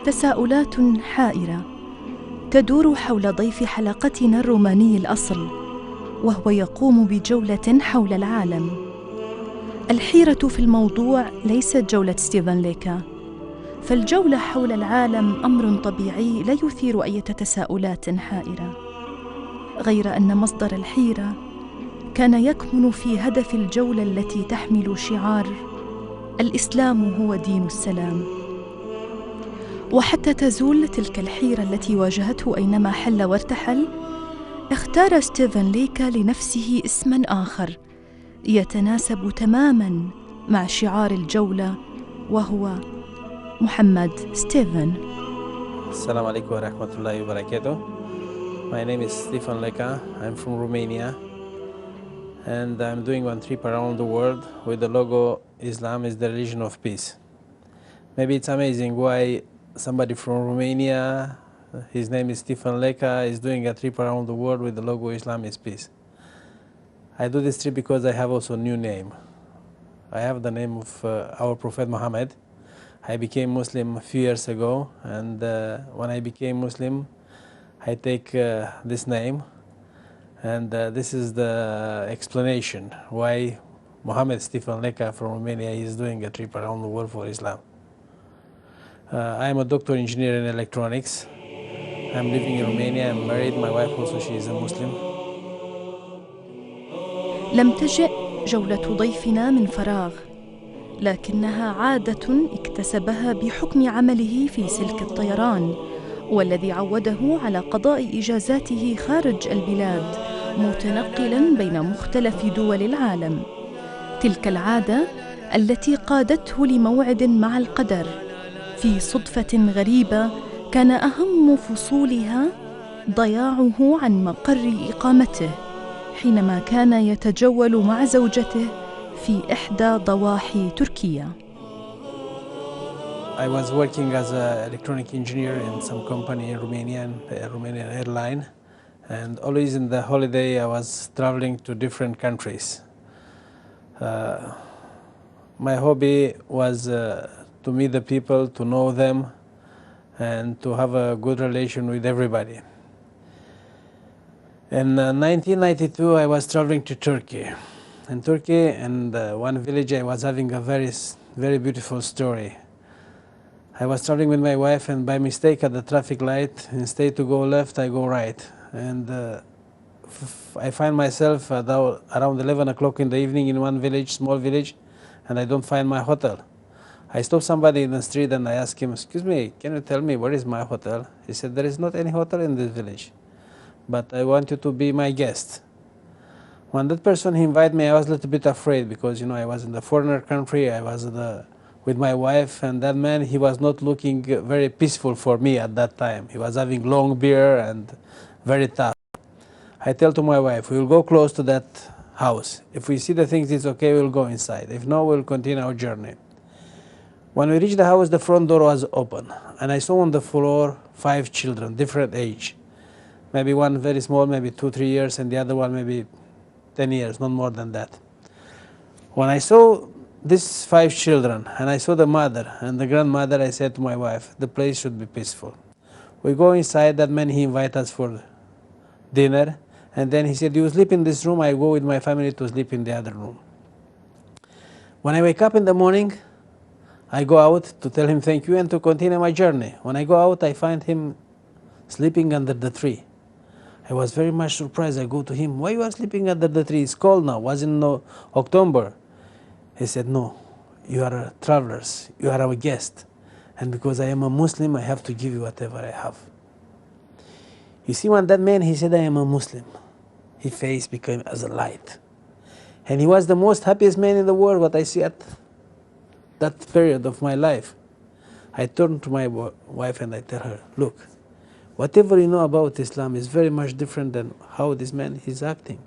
تساؤلات حائرة تدور حول ضيف حلقتنا الروماني الأصل، وهو يقوم بجولة حول العالم. الحيرة في الموضوع ليست جولة ستيفان ليكا، فالجولة حول العالم أمر طبيعي لا يثير أي تساؤلات حائرة، غير أن مصدر الحيرة كان يكمن في هدف الجولة التي تحمل شعار الإسلام هو دين السلام. وحتى تزول تلك الحيرة التي واجهته أينما حل وارتحل، اختار ستيفان ليكا لنفسه اسماً آخر يتناسب تماماً مع شعار الجولة، وهو محمد ستيفان. السلام عليكم ورحمة الله وبركاته. My name is ستيفان Leka. I'm from Romania and I'm doing one trip around the world with the logo Islam is the religion of peace. Maybe it's amazing why somebody from Romania, his name is ستيفان Leka, is doing a trip around the world with the logo Islam is peace. I do this trip because I have also a new name. I have the name of our Prophet Muhammad. I became Muslim a few years ago, and when I became Muslim, I take this name, and this is the explanation why Muhammad ستيفان Leka from Romania is doing a trip around the world for Islam. I am a doctor engineer in electronics. I'm living in Romania. I'm married. My wife also, she is a Muslim. لم تجئ جولة ضيفنا من فراغ، لكنها عادة اكتسبها بحكم عمله في سلك الطيران، والذي عوده على قضاء إجازاته خارج البلاد متنقلاً بين مختلف دول العالم. تلك العادة التي قادته لموعد مع القدر في صدفة غريبة كان أهم فصولها ضياعه عن مقر إقامته حينما كان يتجول مع زوجته في إحدى ضواحي تركيا. I was working as an electronic engineer in some company in Romania, Romanian airline, and always in the holiday I was traveling to different countries. My hobby was to meet the people, to know them, and to have a good relation with everybody. In 1992 I was traveling to Turkey. In Turkey, in one village, I was having a very beautiful story. I was traveling with my wife, and by mistake at the traffic light, instead to go left, I go right. And I find myself around 11 o'clock in the evening in one village, small village, and I don't find my hotel. I stop somebody in the street and I ask him, "Excuse me, can you tell me where is my hotel?" He said, "There is not any hotel in this village, but I want you to be my guest." When that person he invited me, I was a little bit afraid because, you know, I was in the foreigner country, I was with my wife, and that man, he was not looking very peaceful for me at that time. He was having long beard and very tough. I tell to my wife, we will go close to that house. If we see the things it's okay, we'll go inside. If no, we'll continue our journey. When we reached the house, the front door was open, and I saw on the floor 5 children, different age. Maybe one very small, maybe 2-3 years, and the other one maybe 10 years, not more than that. When I saw these 5 children, and I saw the mother and the grandmother, I said to my wife, the place should be peaceful. We go inside, that man, he invited us for dinner, and then he said, you sleep in this room, I go with my family to sleep in the other room. When I wake up in the morning, I go out to tell him thank you and to continue my journey. When I go out, I find him sleeping under the tree. I was very much surprised. I go to him, why you are sleeping under the tree? It's cold now, wasn't no October. He said, no, you are travelers, you are our guest. And because I am a Muslim, I have to give you whatever I have. You see, when that man, he said, I am a Muslim, his face became as a light. And he was the most happiest man in the world, what I see at that period of my life. I turned to my wife and I tell her, look, whatever you know about Islam is very much different than how this man is acting.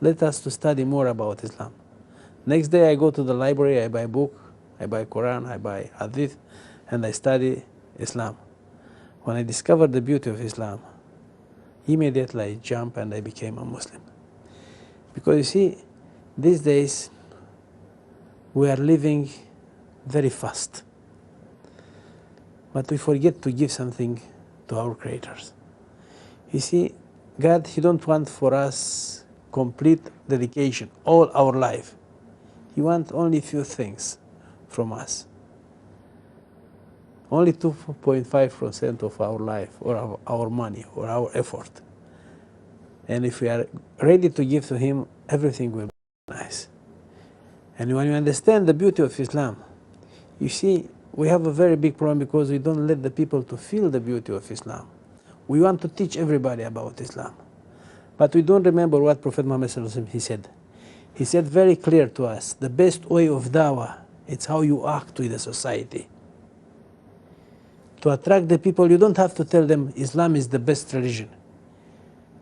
Let us to study more about Islam. Next day I go to the library, I buy a book, I buy Quran, I buy Hadith, and I study Islam. When I discovered the beauty of Islam, immediately I jumped and I became a Muslim. Because you see, these days we are living very fast. but we forget to give something to our creators. You see, God, He don't want for us complete dedication all our life. He wants only few things from us. Only 2.5% of our life, or our money, or our effort. And if we are ready to give to Him, everything will be nice. And when you understand the beauty of Islam, you see, we have a very big problem because we don't let the people to feel the beauty of Islam. We want to teach everybody about Islam. But we don't remember what Prophet Muhammad he said. He said very clear to us, the best way of dawah, it's how you act with the society. To attract the people, you don't have to tell them Islam is the best religion.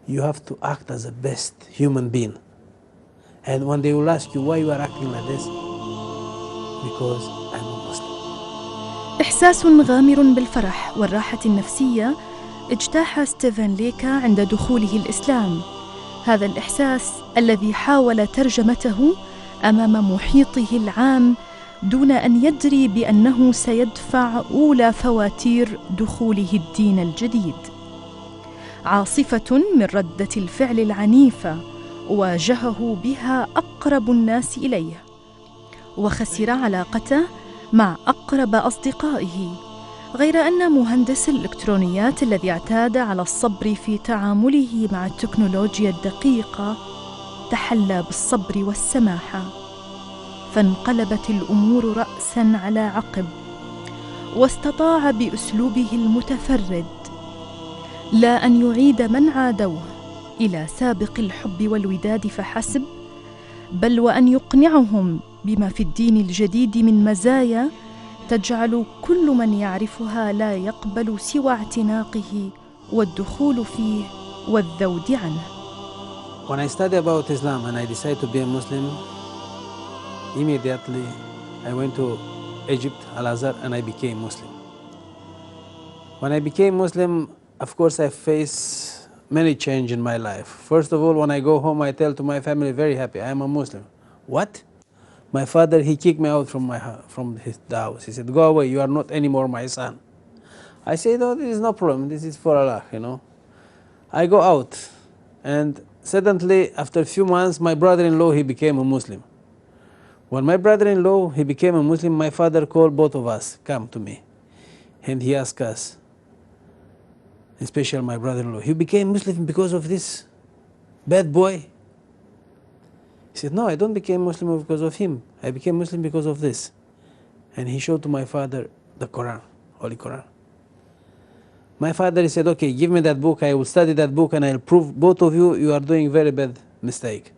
You have to act as the best human being. And when they will ask you why you are acting like this, because I'm a Muslim. إحساس غامر بالفرح والراحة النفسية اجتاح ستيفان ليكا عند دخوله الإسلام. هذا الإحساس الذي حاول ترجمته أمام محيطه العام دون أن يدري بأنه سيدفع أولى فواتير دخوله الدين الجديد. عاصفة من ردة الفعل العنيفة واجهه بها أقرب الناس إليه، وخسر علاقته مع أقرب أصدقائه، غير أن مهندس الإلكترونيات الذي اعتاد على الصبر في تعامله مع التكنولوجيا الدقيقة تحلى بالصبر والسماحة، فانقلبت الأمور رأساً على عقب، واستطاع بأسلوبه المتفرد لا أن يعيد من عادوه إلى سابق الحب والوداد فحسب، بل وأن يقنعهم بما في الدين الجديد من مزايا تجعل كل من يعرفها لا يقبل سوى اعتناقه والدخول فيه والذود عنه. When I studied about Islam and I decided to be a Muslim, immediately I went to Egypt, Al-Azhar, and I became Muslim. When I became Muslim, of course I faced many changes in my life. First of all, when I go home, I tell to my family, very happy, I am a Muslim. What? My father, he kicked me out from the house. He said, go away, you are not anymore my son. I said, no, this is no problem, this is for Allah, you know. I go out, and suddenly, after a few months, my brother-in-law, he became a Muslim. When my brother-in-law, he became a Muslim, my father called both of us, come to me. And he asked us, especially my brother-in-law, you became Muslim because of this bad boy? He said, no, I don't become Muslim because of him. I became Muslim because of this. And he showed to my father the Quran, Holy Quran. My father, he said, okay, give me that book. I will study that book and I'll prove both of you, you are doing very bad mistake.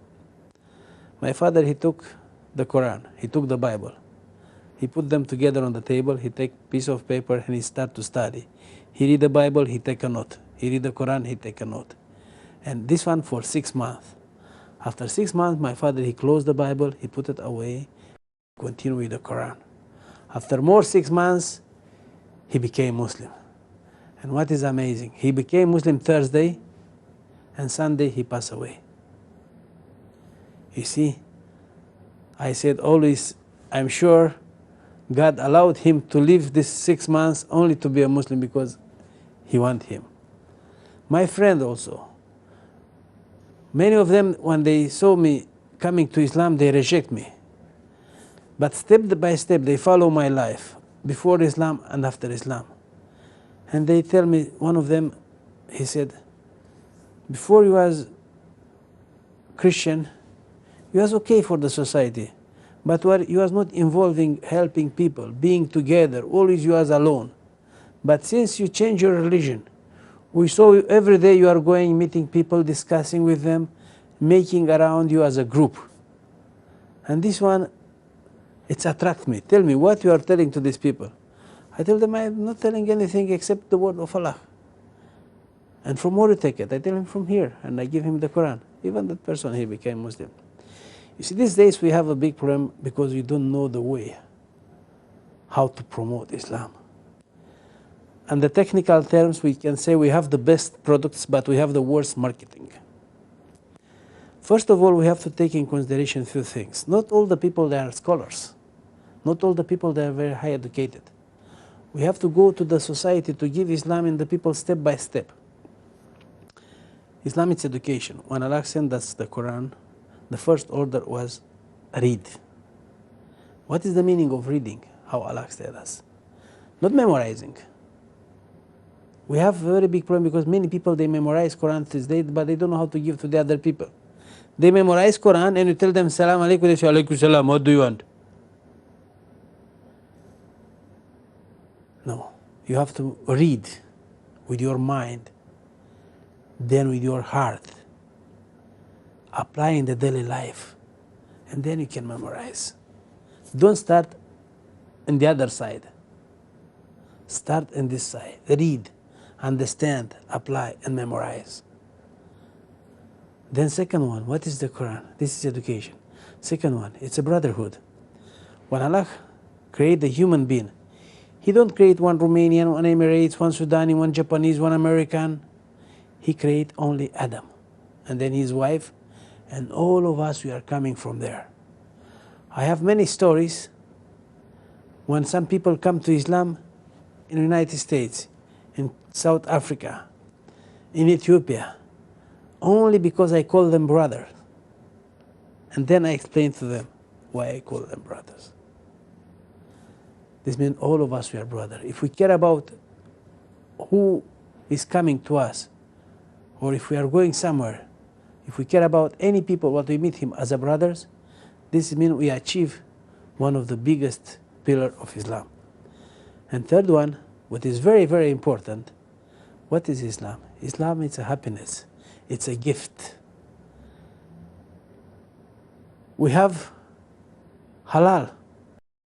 My father, he took the Quran, he took the Bible. He put them together on the table. He take piece of paper and he start to study. He read the Bible, he take a note. He read the Quran, he take a note. And this one for 6 months. After 6 months, my father, he closed the Bible, he put it away, continued with the Quran. After more 6 months, he became Muslim. And what is amazing, he became Muslim Thursday, and Sunday he passed away. You see, I said always, I'm sure God allowed him to live this 6 months only to be a Muslim because he wanted him. My friend also, many of them, when they saw me coming to Islam, they reject me. But step by step, they follow my life, before Islam and after Islam. And they tell me, one of them, he said, before you was Christian, you was okay for the society, but you was not involving, helping people, being together, always you was alone. But since you change your religion, we saw you every day you are going, meeting people, discussing with them, making around you as a group. And this one, it attracts me. Tell me what you are telling to these people. I tell them I am not telling anything except the word of Allah. And from where you take it? I tell him from here, and I give him the Quran. Even that person, he became Muslim. You see, these days we have a big problem because we don't know the way, how to promote Islam. And the technical terms, we can say we have the best products, but we have the worst marketing. First of all, we have to take in consideration a few things. Not all the people, they are scholars. Not all the people, they are very high educated. We have to go to the society to give Islam in the people step by step. Islam is education. When Allah sent us the Quran, the first order was read. What is the meaning of reading? How Allah said us. Not memorizing. We have a very big problem because many people, they memorize Quran these days, but they don't know how to give to the other people. They memorize Quran and you tell them Salam Alaikum, they say Alaikum Salam, what do you want? No, you have to read with your mind, then with your heart, apply in the daily life, and then you can memorize. Don't start on the other side. Start on this side. Read, understand, apply, and memorize. Then second one, what is the Quran? This is education. Second one, it's a brotherhood. When Allah create the human being, He don't create one Romanian, one Emirates, one Sudani, one Japanese, one American. He create only Adam, and then his wife, and all of us, we are coming from there. I have many stories when some people come to Islam in the United States, in South Africa, in Ethiopia, only because I call them brothers. And then I explain to them why I call them brothers. This means all of us, we are brothers. If we care about who is coming to us, or if we are going somewhere, if we care about any people, what we meet him as a brothers, this means we achieve one of the biggest pillars of Islam. And third one, what is very, very important, what is Islam? Islam is a happiness. It's a gift. We have halal.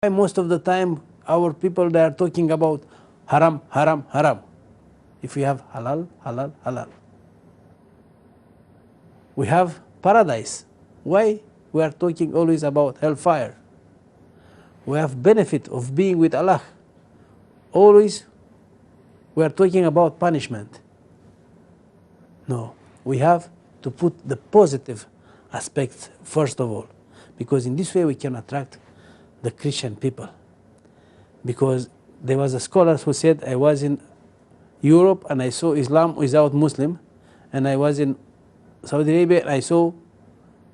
Most of the time, our people, they are talking about haram, haram, haram. If we have halal, halal, halal. We have paradise. Why? We are talking always about hellfire. We have benefit of being with Allah. Always we are talking about punishment. No, we have to put the positive aspects first of all, because in this way we can attract the Christian people. Because there was a scholar who said, I was in Europe and I saw Islam without Muslim, and I was in Saudi Arabia and I saw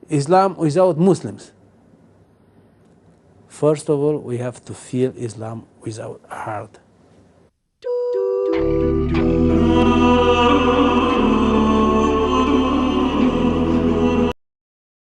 Islam without Muslims. First of all, we have to feel Islam without heart.